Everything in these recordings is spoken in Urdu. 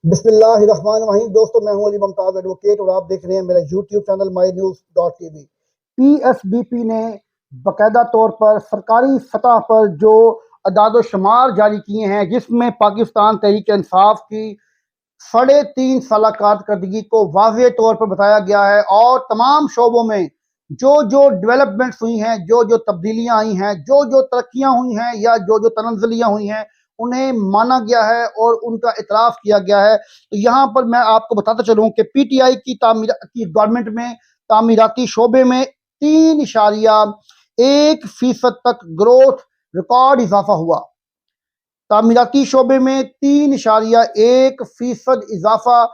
بسم اللہ الرحمن الرحیم۔ دوستو میں ہوں علی ممتاز ایڈوکیٹ اور آپ دیکھ رہے ہیں میرا YouTube channel MyNews.tv۔ P S D P نے باقاعدہ طور پر سرکاری سطح پر جو اعداد و شمار جاری کیے ہیں، جس میں پاکستان تحریک انصاف کی 3.5 سالہ کارکردگی کو واضح طور پر بتایا گیا ہے، اور تمام شعبوں میں جو ڈیولپمنٹس ہوئی ہیں، جو تبدیلیاں آئی ہیں، جو ترقیاں ہوئی ہیں یا جو تنزلیاں ہوئی ہیں، انہیں مانا گیا ہے اور ان کا اعتراف کیا گیا ہے۔ تو یہاں پر میں آپ کو بتاتا چلوں کہ پی ٹی آئی کی گورنمنٹ میں تعمیراتی شعبے میں 3.1% تک گروتھ ریکارڈ اضافہ ہوا۔ تعمیراتی شعبے میں 3.1% اضافہ،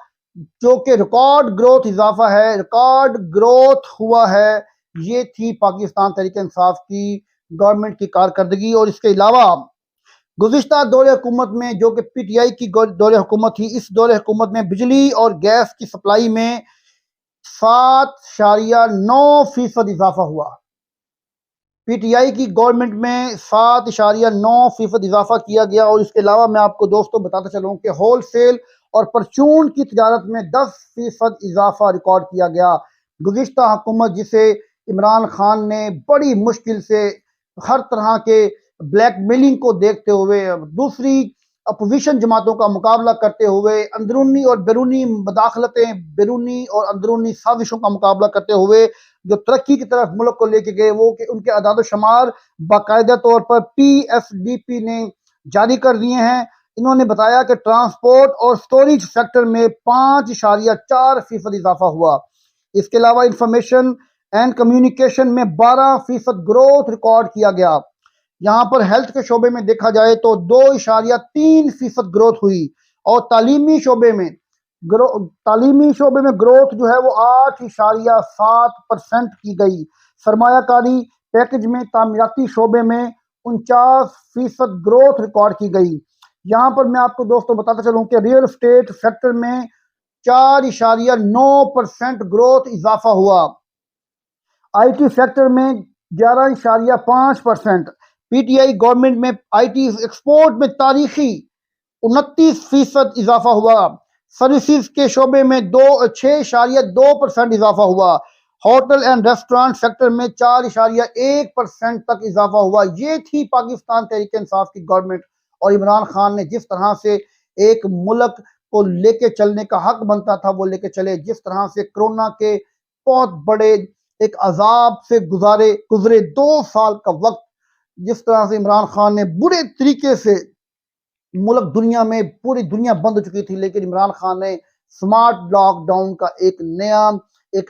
جو کہ ریکارڈ گروتھ اضافہ ہے، ریکارڈ گروتھ ہوا ہے۔ یہ تھی پاکستان تحریک انصاف کی گورنمنٹ کی کارکردگی۔ اور اس کے علاوہ گزشتہ دور حکومت میں، جو کہ پی ٹی آئی کی دور حکومت تھی، اس دور حکومت میں بجلی اور گیس کی سپلائی میں 7.9% اضافہ ہوا۔ پی ٹی آئی کی گورنمنٹ میں 7.9% اضافہ کیا گیا۔ اور اس کے علاوہ میں آپ کو دوستوں بتاتا چلوں کہ ہول سیل اور پرچون کی تجارت میں 10% اضافہ ریکارڈ کیا گیا۔ گزشتہ حکومت، جسے عمران خان نے بڑی مشکل سے ہر طرح کے بلیک میلنگ کو دیکھتے ہوئے، دوسری اپوزیشن جماعتوں کا مقابلہ کرتے ہوئے، اندرونی اور بیرونی مداخلتیں، بیرونی اور اندرونی سازشوں کا مقابلہ کرتے ہوئے جو ترقی کی طرف ملک کو لے کے گئے، وہ کہ ان کے اعداد و شمار باقاعدہ طور پر پی ایس ڈی پی نے جاری کر دیے ہیں۔ انہوں نے بتایا کہ ٹرانسپورٹ اور سٹوریج سیکٹر میں 5.4% اضافہ ہوا۔ اس کے علاوہ انفارمیشن اینڈ کمیونیکیشن میں 12% گروتھ ریکارڈ کیا گیا۔ یہاں پر ہیلتھ کے شعبے میں دیکھا جائے تو 2.3% گروتھ ہوئی، اور تعلیمی شعبے میں گروتھ جو ہے وہ 8.7% کی گئی۔ سرمایہ کاری پیکج میں تعمیراتی شعبے میں 49% گروتھ ریکارڈ کی گئی۔ یہاں پر میں آپ کو دوستوں بتاتا چلوں کہ ریئل اسٹیٹ سیکٹر میں 4.9% گروتھ اضافہ ہوا۔ آئی ٹی سیکٹر میں 11.5%۔ پی ٹی آئی گورنمنٹ میں آئی ٹی ایکسپورٹ میں تاریخی 29% اضافہ ہوا۔ سروسز کے شعبے میں 6.2% اضافہ ہوا۔ ہوٹل اینڈ ریسٹورانٹ سیکٹر میں 4.1% تک اضافہ ہوا۔ یہ تھی پاکستان تحریک انصاف کی گورنمنٹ، اور عمران خان نے جس طرح سے ایک ملک کو لے کے چلنے کا حق بنتا تھا وہ لے کے چلے، جس طرح سے کرونا کے بہت بڑے ایک عذاب سے گزرے 2 سال کا وقت، جس طرح سے عمران خان نے برے طریقے سے ملک دنیا میں پوری دنیا بند ہو چکی تھی، لیکن عمران خان نے سمارٹ لاک ڈاؤن کا ایک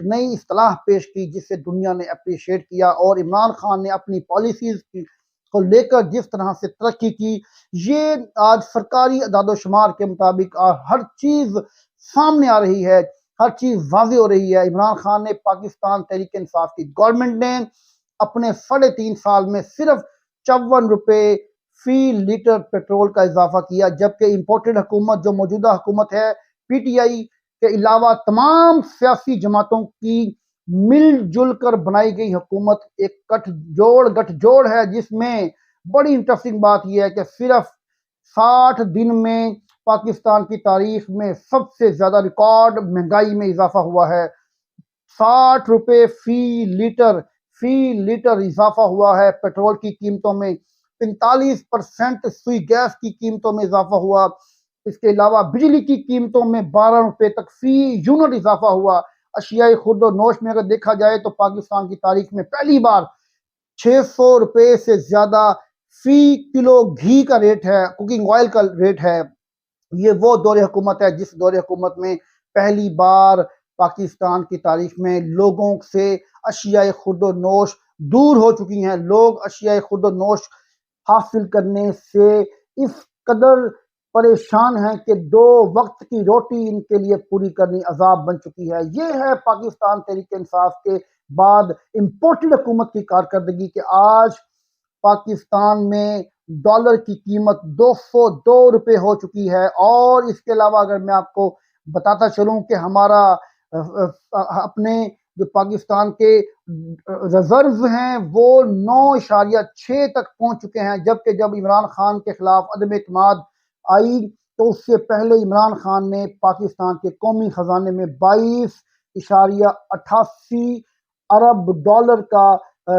نئی اصطلاح پیش کی، جس سے دنیا نے اپریشیٹ کیا۔ اور عمران خان نے اپنی پالیسیز کو لے کر جس طرح سے ترقی کی، یہ آج سرکاری اعداد و شمار کے مطابق ہر چیز سامنے آ رہی ہے، ہر چیز واضح ہو رہی ہے۔ عمران خان نے پاکستان تحریک انصاف کی گورنمنٹ نے اپنے 3.5 سال میں صرف 54 روپے فی لیٹر پیٹرول کا اضافہ کیا، جبکہ امپورٹڈ حکومت، جو موجودہ حکومت ہے پی ٹی آئی کے علاوہ تمام سیاسی جماعتوں کی مل جل کر بنائی گئی حکومت ایک گٹھ جوڑ ہے، جس میں بڑی انٹرسٹنگ بات یہ ہے کہ صرف 60 دن میں پاکستان کی تاریخ میں سب سے زیادہ ریکارڈ مہنگائی میں اضافہ ہوا ہے۔ 60 روپے فی لیٹر اضافہ ہوا ہے پیٹرول کی قیمتوں میں، 45% سوئی گیس کی قیمتوں میں اضافہ ہوا۔ اس کے علاوہ بجلی کی قیمتوں میں 12 روپے تک فی یونٹ اضافہ ہوا۔ اشیاء خورد و نوش میں اگر دیکھا جائے تو پاکستان کی تاریخ میں پہلی بار 600 روپے سے زیادہ فی کلو گھی کا ریٹ ہے، کوکنگ آئل کا ریٹ ہے۔ یہ وہ دور حکومت ہے جس دور حکومت میں پہلی بار پاکستان کی تاریخ میں لوگوں سے اشیاء خورد و نوش دور ہو چکی ہیں۔ لوگ اشیاء خورد و نوش حاصل کرنے سے اس قدر پریشان ہیں کہ 2 وقت کی روٹی ان کے لیے پوری کرنی عذاب بن چکی ہے۔ یہ ہے پاکستان تحریک انصاف کے بعد امپورٹڈ حکومت کی کارکردگی، کہ آج پاکستان میں ڈالر کی قیمت 202 روپے ہو چکی ہے۔ اور اس کے علاوہ اگر میں آپ کو بتاتا چلوں کہ ہمارا اپنے جو پاکستان کے ریزرو ہیں وہ 9.6 تک پہنچ چکے ہیں، جبکہ جب عمران خان کے خلاف عدم اعتماد آئی تو اس سے پہلے عمران خان نے پاکستان کے قومی خزانے میں 22.88 ارب ڈالر کا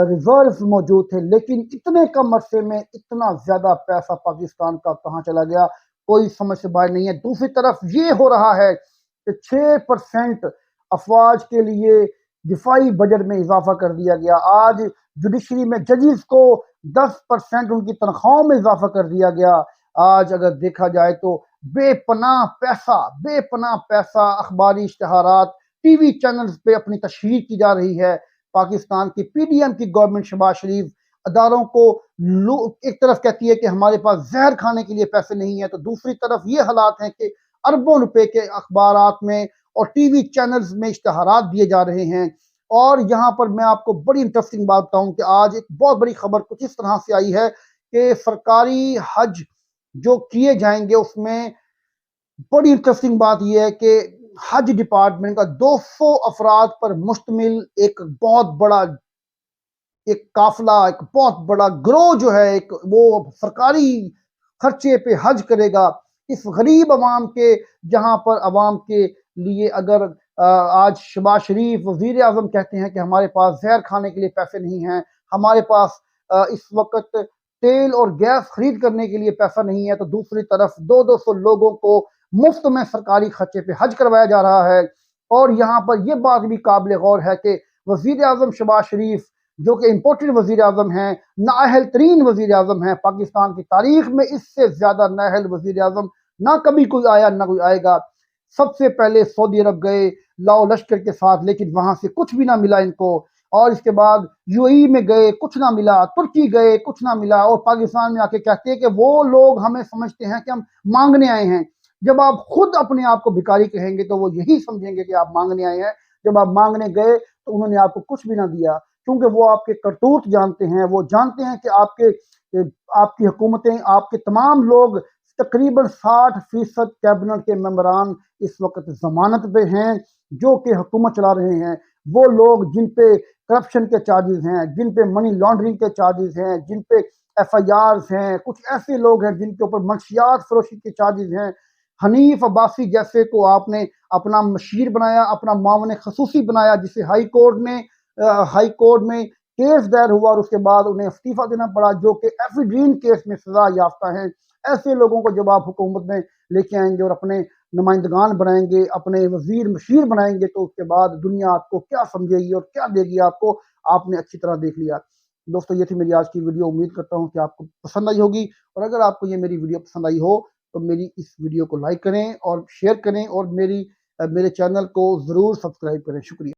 ریزرو موجود تھے، لیکن اتنے کم عرصے میں اتنا زیادہ پیسہ پاکستان کا کہاں چلا گیا، کوئی سمجھ سے باہر نہیں ہے۔ دوسری طرف یہ ہو رہا ہے کہ 6% افواج کے لیے دفاعی بجٹ میں اضافہ کر دیا گیا۔ آج جوڈیشری میں ججز کو 10% ان کی تنخواہوں میں اضافہ کر دیا گیا۔ آج اگر دیکھا جائے تو بے پناہ پیسہ اخباری اشتہارات ٹی وی چینلز پہ اپنی تشہیر کی جا رہی ہے۔ پاکستان کی پی ڈی ایم کی گورنمنٹ شہباز شریف اداروں کو ایک طرف کہتی ہے کہ ہمارے پاس زہر کھانے کے لیے پیسے نہیں ہیں، تو دوسری طرف یہ حالات ہیں کہ اربوں روپے کے اخبارات میں اور ٹی وی چینلز میں اشتہارات دیے جا رہے ہیں۔ اور یہاں پر میں آپ کو بڑی انٹرسٹنگ بات بتاؤں کہ آج ایک بہت بڑی خبر کچھ اس طرح سے آئی ہے کہ سرکاری حج جو کیے جائیں گے، اس میں بڑی انٹرسٹنگ بات یہ ہے کہ حج ڈپارٹمنٹ کا 200 افراد پر مشتمل ایک بہت بڑا قافلہ، ایک بہت بڑا گروہ جو ہے وہ سرکاری خرچے پہ حج کرے گا۔ اس غریب عوام کے، جہاں پر عوام کے لیے اگر آج شہباز شریف وزیر اعظم کہتے ہیں کہ ہمارے پاس زہر کھانے کے لیے پیسے نہیں ہیں، ہمارے پاس اس وقت تیل اور گیس خرید کرنے کے لیے پیسہ نہیں ہے، تو دوسری طرف 200 لوگوں کو مفت میں سرکاری خرچے پہ حج کروایا جا رہا ہے۔ اور یہاں پر یہ بات بھی قابل غور ہے کہ وزیر اعظم شہباز شریف جو کہ امپورٹڈ وزیر اعظم ہیں، نااہل ترین وزیر اعظم ہیں پاکستان کی تاریخ میں، اس سے زیادہ نااہل وزیر اعظم نہ کبھی کوئی آیا نہ کوئی آئے گا۔ سب سے پہلے سعودی عرب گئے لاؤ لشکر کے ساتھ، لیکن وہاں سے کچھ بھی نہ ملا ان کو، اور اس کے بعد یو اے ای میں گئے، کچھ نہ ملا، ترکی گئے، کچھ نہ ملا، اور پاکستان میں آ کے کہتے ہیں کہ وہ لوگ ہمیں سمجھتے ہیں کہ ہم مانگنے آئے ہیں۔ جب آپ خود اپنے آپ کو بھکاری کہیں گے تو وہ یہی سمجھیں گے کہ آپ مانگنے آئے ہیں۔ جب آپ مانگنے گئے تو انہوں نے آپ کو کچھ بھی نہ دیا، کیونکہ وہ آپ کے کرتوت جانتے ہیں، وہ جانتے ہیں کہ آپ کی حکومتیں، آپ کے تمام لوگ، تقریباً 60% کیبنٹ کے ممبران اس وقت ضمانت پہ ہیں جو کہ حکومت چلا رہے ہیں۔ وہ لوگ جن پہ کرپشن کے چارجز ہیں، جن پہ منی لانڈرنگ کے چارجز ہیں، جن پہ ایف آئی آرز ہیں، کچھ ایسے لوگ ہیں جن کے اوپر منشیات فروشی کے چارجز ہیں۔ حنیف عباسی جیسے کو آپ نے اپنا مشیر بنایا، اپنا معاون خصوصی بنایا، جسے ہائی کورٹ میں کیس دائر ہوا اور اس کے بعد انہیں استعفیٰ دینا پڑا، جو کہ ایفیڈرین کیس میں سزا یافتہ ہیں۔ ایسے لوگوں کو جب آپ حکومت میں لے کے آئیں گے اور اپنے نمائندگان بنائیں گے، اپنے وزیر مشیر بنائیں گے، تو اس کے بعد دنیا آپ کو کیا سمجھے گی اور کیا دے گی آپ کو، آپ نے اچھی طرح دیکھ لیا۔ دوستو، یہ تھی میری آج کی ویڈیو، امید کرتا ہوں کہ آپ کو پسند آئی ہوگی، اور اگر آپ کو یہ میری ویڈیو پسند آئی ہو تو میری اس ویڈیو کو لائک کریں اور شیئر کریں، اور میرے چینل کو ضرور سبسکرائب کریں۔ شکریہ۔